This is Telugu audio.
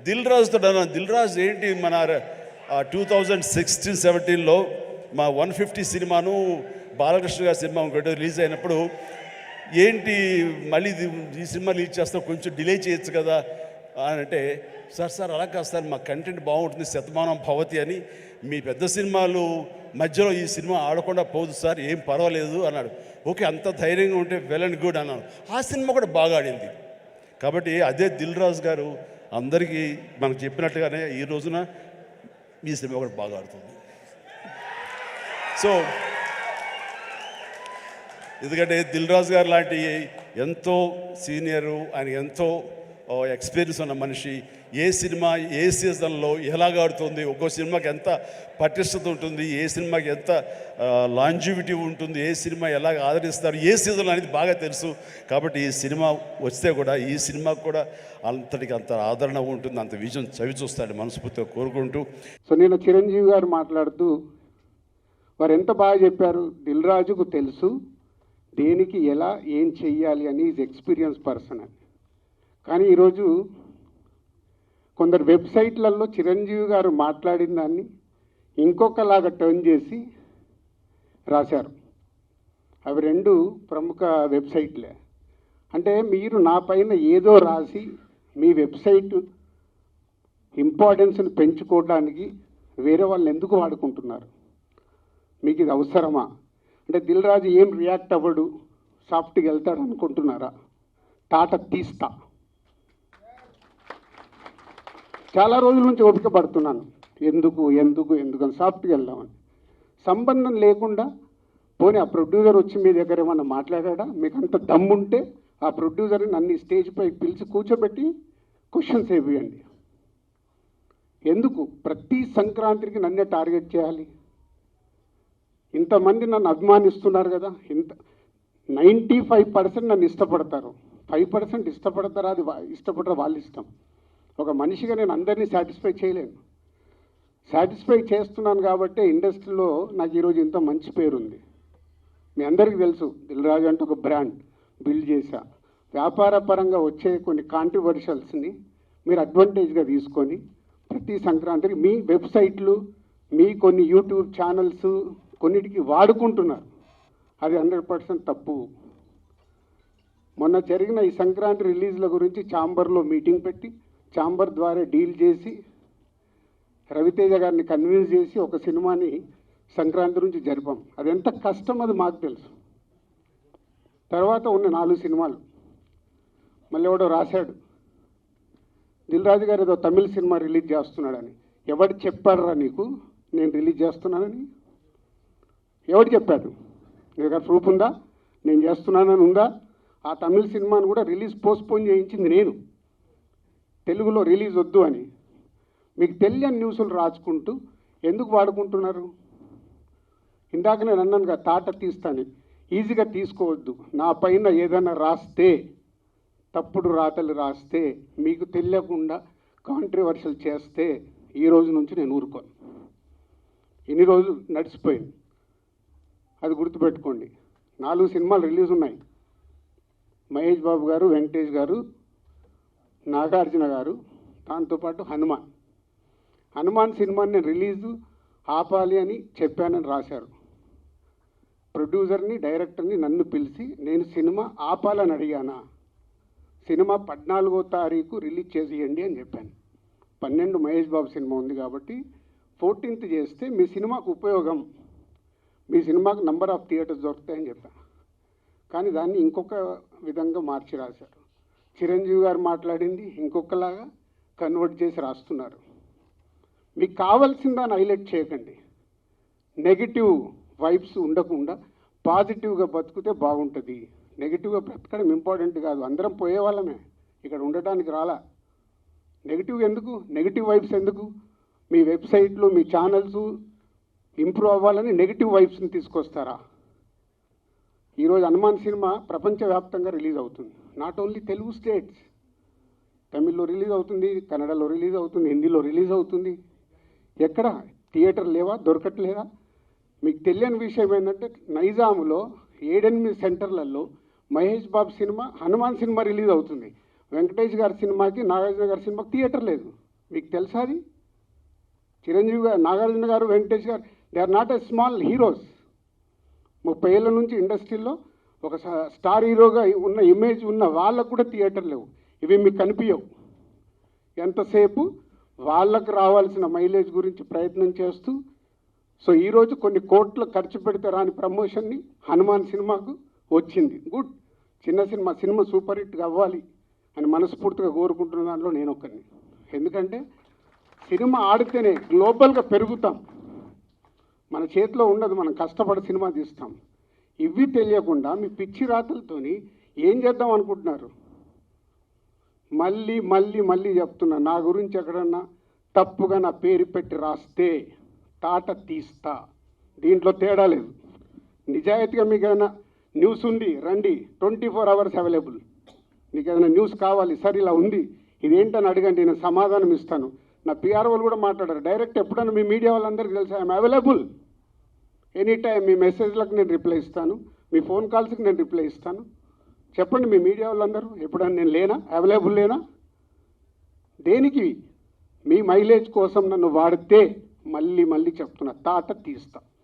దిల్ రాజుతో అన్నాను, దిల్ రాజు ఏంటి మన 2016-17లో మా 150 సినిమాను బాలకృష్ణ గారి సినిమా ఇంకోటి రిలీజ్ అయినప్పుడు ఏంటి మళ్ళీ ఈ సినిమా రిలీజ్ చేస్తాం, కొంచెం డిలే చేయొచ్చు కదా అని అంటే, సార్ అలా కాదు సార్, మా కంటెంట్ బాగుంటుంది, శతమానం భవతి అని, మీ పెద్ద సినిమాలు మధ్యలో ఈ సినిమా ఆడకుండా పోదు సార్, ఏం పర్వాలేదు అన్నాడు. ఓకే, అంత ధైర్యంగా ఉంటే వెల్ అండ్ గుడ్ అన్నాను. ఆ సినిమా కూడా బాగా ఆడింది. కాబట్టి అదే దిల్ రాజు గారు అందరికీ మనకు చెప్పినట్టుగానే ఈ రోజున ఈ సినిమా కూడా బాగా ఆడుతుంది. సో ఎందుకంటే దిల్ రాజు గారు లాంటి ఎంతో సీనియరు, ఆయన ఎంతో ఎక్స్పీరియన్స్ ఉన్న మనిషి, ఏ సినిమా ఏ సీజన్లో ఎలాగ ఆడుతుంది, ఒక్కో సినిమాకి ఎంత పటిష్టత ఉంటుంది, ఏ సినిమాకి ఎంత లాంజివిటీ ఉంటుంది, ఏ సినిమా ఎలాగ ఆదరిస్తారు, ఏ సీజన్లో అనేది బాగా తెలుసు. కాబట్టి ఈ సినిమా వస్తే కూడా ఈ సినిమాకు కూడా అంతటికి అంత ఆదరణ ఉంటుంది, అంత విజయం చవి చూస్తాడు మనస్ఫూర్తిగా కోరుకుంటూ. సో నేను చిరంజీవి గారు మాట్లాడుతూ వారు ఎంత బాగా చెప్పారు, దిల్ రాజుకు తెలుసు దేనికి ఎలా ఏం చెయ్యాలి అని, ఈజ్ ఎక్స్పీరియన్స్ పర్సన్ అని. కానీ ఈరోజు కొందరు వెబ్సైట్లలో చిరంజీవి గారు మాట్లాడిన దాన్ని ఇంకొకలాగా టర్న్ చేసి రాశారు. అవి రెండు ప్రముఖ వెబ్సైట్లే. అంటే మీరు నా పైన ఏదో రాసి మీ వెబ్సైట్ ఇంపార్టెన్స్ని పెంచుకోవడానికి వేరే వాళ్ళు ఎందుకు వాడుకుంటున్నారు? మీకు ఇది అవసరమా? అంటే దిల్ రాజు ఏం రియాక్ట్ అవ్వడు, సాఫ్ట్గా వెళ్తాడు అనుకుంటున్నారా? తాట తీస్తా. చాలా రోజుల నుంచి ఓపిక పడుతున్నాను, ఎందుకు అని సాఫ్ట్గా వెళ్దామని. సంబంధం లేకుండా పోనీ ఆ ప్రొడ్యూసర్ వచ్చి మీ దగ్గర ఏమన్నా మాట్లాడా? మీకు అంత దమ్ముంటే ఆ ప్రొడ్యూసర్ని నన్ను స్టేజ్పై పిలిచి కూర్చోబెట్టి క్వశ్చన్స్ వేయండి. ఎందుకు ప్రతి సంక్రాంతికి నన్నే టార్గెట్ చేయాలి? ఇంతమంది నన్ను అభిమానిస్తున్నారు కదా, 95% నన్ను ఇష్టపడతారు, 5% ఇష్టపడతారా? అది ఇష్టపడరా వాళ్ళ ఇష్టం. ఒక మనిషిగా నేను అందరినీ సాటిస్ఫై చేయలేను. సాటిస్ఫై చేస్తున్నాను కాబట్టి ఇండస్ట్రీలో నాకు ఈరోజు ఇంత మంచి పేరుంది. మీ అందరికీ తెలుసు, దిల్ రాజు అంటే ఒక బ్రాండ్ బిల్డ్ చేశా. వ్యాపార పరంగా వచ్చే కొన్ని కాంట్రవర్షియల్స్ని మీరు అడ్వాంటేజ్గా తీసుకొని ప్రతి సంక్రాంతికి మీ వెబ్సైట్లు, మీ కొన్ని యూట్యూబ్ ఛానల్స్ కొన్నిటికి వాడుకుంటున్నారు. అది 100% తప్పు. మొన్న జరిగిన ఈ సంక్రాంతి రిలీజ్ల గురించి ఛాంబర్లో మీటింగ్ పెట్టి ఛాంబర్ ద్వారా డీల్ చేసి రవితేజ గారిని కన్విన్స్ చేసి ఒక సినిమాని సంక్రాంతి నుంచి జరిపాం. అది ఎంత కష్టం అది మాకు తెలుసు. తర్వాత ఉన్న 4 సినిమాలు మళ్ళీ ఎవడో రాశాడు, దిల్ రాజు గారు ఏదో తమిళ సినిమా రిలీజ్ చేస్తున్నాడని. ఎవడు చెప్పాడురా నీకు నేను రిలీజ్ చేస్తున్నానని? ఎవడు చెప్పాడు? నీ దగ్గర ప్రూఫ్ ఉందా? నేను చేస్తున్నానని ఉందా? ఆ తమిళ సినిమాను కూడా రిలీజ్ పోస్ట్పోన్ చేయించింది నేను, తెలుగులో రిలీజ్ వద్దు అని. మీకు తెలియని న్యూస్లు రాసుకుంటూ ఎందుకు వాడుకుంటున్నారు? ఇందాక నేను అన్నాను కదా, తాట తీస్తాను. ఈజీగా తీసుకోవద్దు. నా పైన ఏదైనా రాస్తే, తప్పుడు రాతలు రాస్తే, మీకు తెలియకుండా కాంట్రవర్షియల్ చేస్తే ఈ రోజు నుంచి నేను ఊరుకోను. ఇన్ని రోజులు నడిచిపోయింది, అది గుర్తుపెట్టుకోండి. 4 సినిమాలు రిలీజ్ ఉన్నాయి. మహేష్ బాబు గారు, వెంకటేష్ గారు, నాగార్జున గారు, దాంతోపాటు హనుమాన్ సినిమాని నేను రిలీజు ఆపాలి అని చెప్పానని రాశారు. ప్రొడ్యూసర్ని, డైరెక్టర్ని నన్ను పిలిచి నేను సినిమా ఆపాలని అడిగానా? సినిమా 14వ తారీఖు రిలీజ్ చేసేయండి అని చెప్పాను. 12 మహేష్ బాబు సినిమా ఉంది కాబట్టి 14th చేస్తే మీ సినిమాకు ఉపయోగం, మీ సినిమాకు నంబర్ ఆఫ్ థియేటర్స్ దొరుకుతాయని చెప్పాను. కానీ దాన్ని ఇంకొక విధంగా మార్చి రాశారు. చిరంజీవి గారు మాట్లాడింది ఇంకొకలాగా కన్వర్ట్ చేసి రాస్తున్నారు. మీకు కావాల్సిన దాన్ని హైలైట్ చేయకండి. నెగిటివ్ వైబ్స్ ఉండకుండా పాజిటివ్గా బతికితే బాగుంటుంది. నెగిటివ్గా బ్రతకడం ఇంపార్టెంట్ కాదు, అందరం పోయే వాళ్ళమే, ఇక్కడ ఉండటానికి రాలా. నెగిటివ్ ఎందుకు? నెగిటివ్ వైబ్స్ ఎందుకు? మీ వెబ్సైట్లు, మీ ఛానల్స్ ఇంప్రూవ్ అవ్వాలని నెగిటివ్ వైబ్స్ని తీసుకొస్తారా? ఈరోజు హనుమాన్ సినిమా ప్రపంచవ్యాప్తంగా రిలీజ్ అవుతుంది. నాట్ ఓన్లీ తెలుగు స్టేట్స్, తమిళ్లో రిలీజ్ అవుతుంది, కన్నడలో రిలీజ్ అవుతుంది, హిందీలో రిలీజ్ అవుతుంది. ఎక్కడ థియేటర్ లేవా? దొరకట్లేదా? మీకు తెలియని విషయం ఏంటంటే నైజాములో 7-8 సెంటర్లలో Mahesh Babu cinema, Hanuman cinema release అవుతుంది. వెంకటేష్ గారి సినిమాకి, నాగార్జున గారి సినిమాకి థియేటర్ లేదు. మీకు తెలుసా అది? చిరంజీవి గారు, Nagarjuna garu, Venkatesh garu, they are not a small heroes. 30 ఏళ్ళ నుంచి ఇండస్ట్రీలో ఒక స్టార్ హీరోగా ఉన్న ఇమేజ్ ఉన్న వాళ్ళకు కూడా థియేటర్ లేవు. ఇవి మీకు కనిపించవు. ఎంతసేపు వాళ్ళకు రావాల్సిన మైలేజ్ గురించి ప్రయత్నం చేస్తూ, సో ఈరోజు కొన్ని కోట్లు ఖర్చు పెడితే రాని ప్రమోషన్ని హనుమాన్ సినిమాకు వచ్చింది. గుడ్, చిన్న సినిమా సూపర్ హిట్గా అవ్వాలి అని మనస్ఫూర్తిగా కోరుకుంటున్న దాంట్లో నేను ఒక్కరిని. ఎందుకంటే సినిమా ఆడితేనే గ్లోబల్గా పెరుగుతాం. మన చేతిలో ఉండదు, మనం కష్టపడి సినిమా తీస్తాం. ఇవి తెలియకుండా మీ పిచ్చి రాతలతోని ఏం చేద్దాం అనుకుంటున్నారు? మళ్ళీ మళ్ళీ మళ్ళీ చెప్తున్నా, నా గురించి ఎక్కడన్నా తప్పుగా నా పేరు పెట్టి రాస్తే తాట తీస్తా. దీంట్లో తేడా లేదు. నిజాయితీగా మీకు ఏదైనా న్యూస్ ఉంది రండి, 24 hours అవైలబుల్. మీకు ఏదైనా న్యూస్ కావాలి, సార్ ఇలా ఉంది, ఇదేంటని అడగండి, నేను సమాధానం ఇస్తాను. నా పిఆర్ వాళ్ళు కూడా మాట్లాడారు డైరెక్ట్. ఎప్పుడన్నా మీ మీడియా వాళ్ళందరికీ తెలుసు ఐఎమ్ అవైలబుల్ ఎనీ టైం. మీ మెసేజ్లకు నేను రిప్లై ఇస్తాను, మీ ఫోన్ కాల్స్కి నేను రిప్లై ఇస్తాను. చెప్పండి మీ మీడియా వాళ్ళందరూ, ఎప్పుడన్నా నేను లేనా, అవైలబుల్ లేనా? దేనికి? మీ మైలేజ్ కోసం నన్ను వాడితే మళ్ళీ మళ్ళీ చెప్తున్నా, తాట తీస్తా.